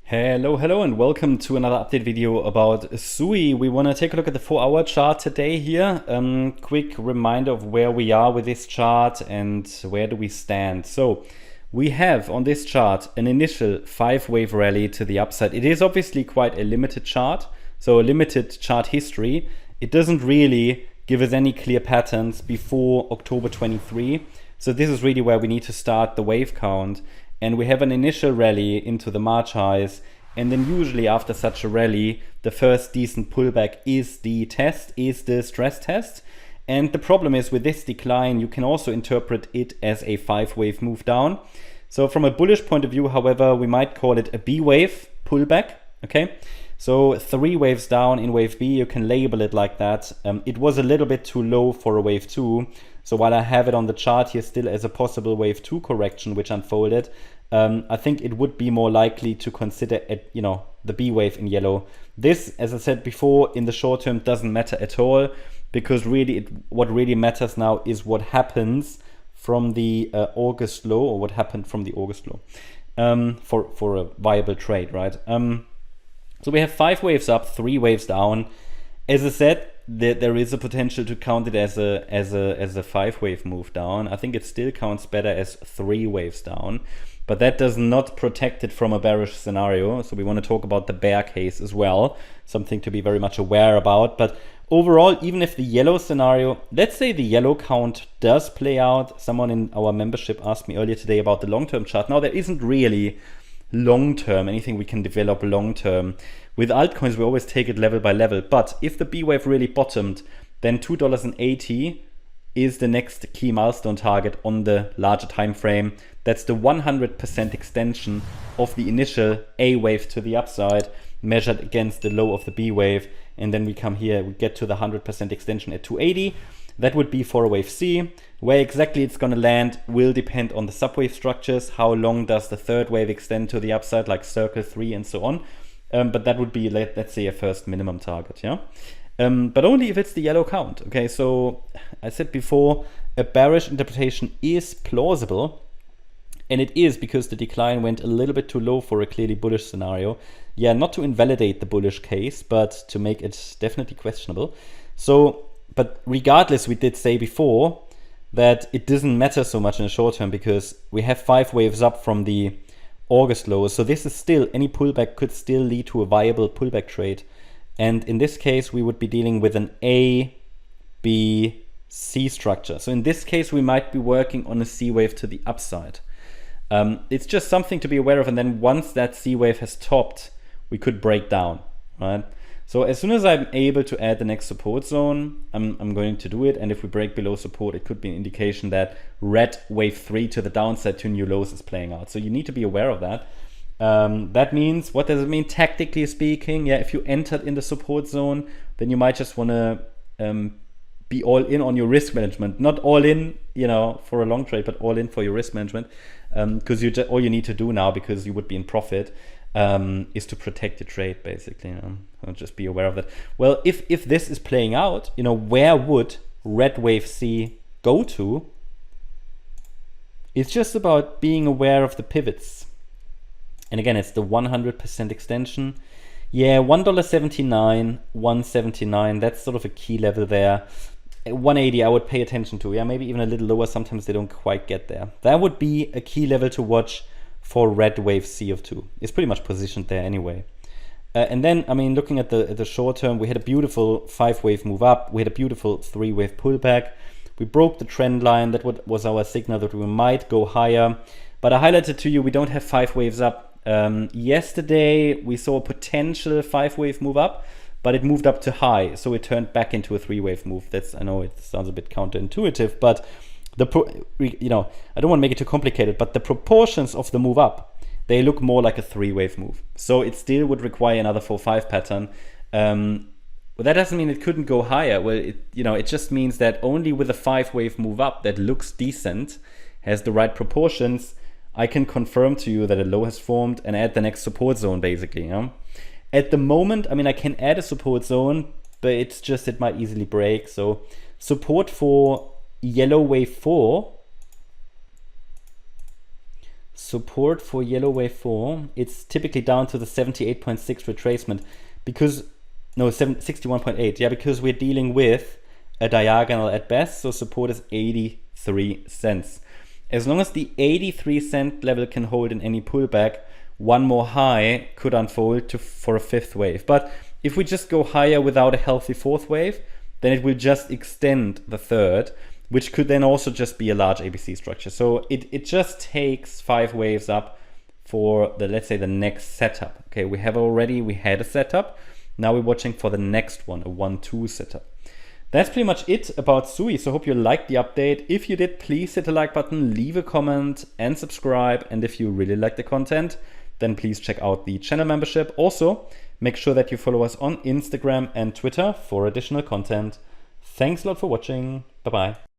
Hello, and welcome to another update video about SUI. We want to take a look at the 4-hour chart today here. Quick reminder of where we are with this chart and where do we stand. So we have on this chart an initial 5-wave rally to the upside. It is obviously quite a limited chart, so a limited chart history. It doesn't really give us any clear patterns before October 23. So this is really where we need to start the wave count. And we have an initial rally into the March highs, and then usually after such a rally, the first decent pullback is the stress test. And the problem is with this decline, you can also interpret it as a 5-wave move down. So from a bullish point of view, however, we might call it a B-wave pullback, okay? So 3 waves down in wave B, you can label it like that. It was a little bit too low for a wave 2. So while I have it on the chart here still as a possible wave 2 correction which unfolded, I think it would be more likely to consider it, the B wave in yellow. This, as I said before, in the short term doesn't matter at all, because really what really matters now is what happens from the August low, or what happened from the August low, for a viable trade, right? So we have 5 waves up, 3 waves down. As I said, there is a potential to count it as a 5-wave move down. I think it still counts better as 3 waves down, but that does not protect it from a bearish scenario. So we want to talk about the bear case as well, something to be very much aware about. But overall, even if the yellow scenario, let's say the yellow count does play out. Someone in our membership asked me earlier today about the long-term chart. Now, there isn't really long-term anything we can develop long-term. With altcoins, we always take it level by level. But if the B wave really bottomed, then $2.80 is the next key milestone target on the larger time frame. That's the 100% extension of the initial A wave to the upside, measured against the low of the B wave. And then we come here, we get to the 100% extension at 280. That would be for a wave C. Where exactly it's going to land will depend on the subwave structures. How long does the third wave extend to the upside, like circle 3 and so on. But that would be, let's say, a first minimum target, yeah? But only if it's the yellow count, okay? So I said before, a bearish interpretation is plausible, and it is because the decline went a little bit too low for a clearly bullish scenario. Yeah, not to invalidate the bullish case, but to make it definitely questionable. So, but regardless, we did say before that it doesn't matter so much in the short term because we have 5 waves up from the August lows. So this is still, any pullback could still lead to a viable pullback trade. And in this case, we would be dealing with an A, B, C structure. So in this case, we might be working on a C wave to the upside. It's just something to be aware of. And then once that C wave has topped, we could break down, right? So as soon as I'm able to add the next support zone, I'm going to do it. And if we break below support, it could be an indication that red wave 3 to the downside to new lows is playing out. So you need to be aware of that. That means, what does it mean tactically speaking? Yeah, if you entered in the support zone, then you might just want to be all in on your risk management. Not all in, for a long trade, but all in for your risk management. Because all you need to do now, because you would be in profit, is to protect your trade, basically. So just be aware of that. Well, if this is playing out, where would red wave C go to? It's just about being aware of the pivots. And again, it's the 100% extension. Yeah, $1.79, 179, that's sort of a key level there. 180 I would pay attention to. Yeah, maybe even a little lower. Sometimes they don't quite get there. That would be a key level to watch for red wave C of 2. It's pretty much positioned there anyway. And then, looking at the short term, we had a beautiful 5-wave move up. We had a beautiful 3-wave pullback. We broke the trend line. That was our signal that we might go higher. But I highlighted to you, we don't have 5 waves up. Yesterday, we saw a potential 5-wave move up, but it moved up to high. So it turned back into a 3-wave move. I know it sounds a bit counterintuitive, but I don't want to make it too complicated, but the proportions of the move up, they look more like a 3-wave move. So it still would require another 4-5 pattern. Well, that doesn't mean it couldn't go higher. Well, it just means that only with a 5-wave move up that looks decent, has the right proportions, I can confirm to you that a low has formed and add the next support zone, basically. At the moment, I can add a support zone, but it might easily break. So support for yellow wave 4 support for yellow wave 4, it's typically down to the 78.6 retracement because, no, 61.8. Yeah, because we're dealing with a diagonal at best, so support is 83 cents. As long as the 83 cent level can hold in any pullback, one more high could unfold for a fifth wave. But if we just go higher without a healthy fourth wave, then it will just extend the third, which could then also just be a large ABC structure. So it just takes 5 waves up for the, let's say, the next setup. Okay, we had a setup. Now we're watching for the next one, a 1-2 setup. That's pretty much it about SUI. So I hope you liked the update. If you did, please hit the like button, leave a comment and subscribe. And if you really like the content, then please check out the channel membership. Also, make sure that you follow us on Instagram and Twitter for additional content. Thanks a lot for watching. Bye-bye.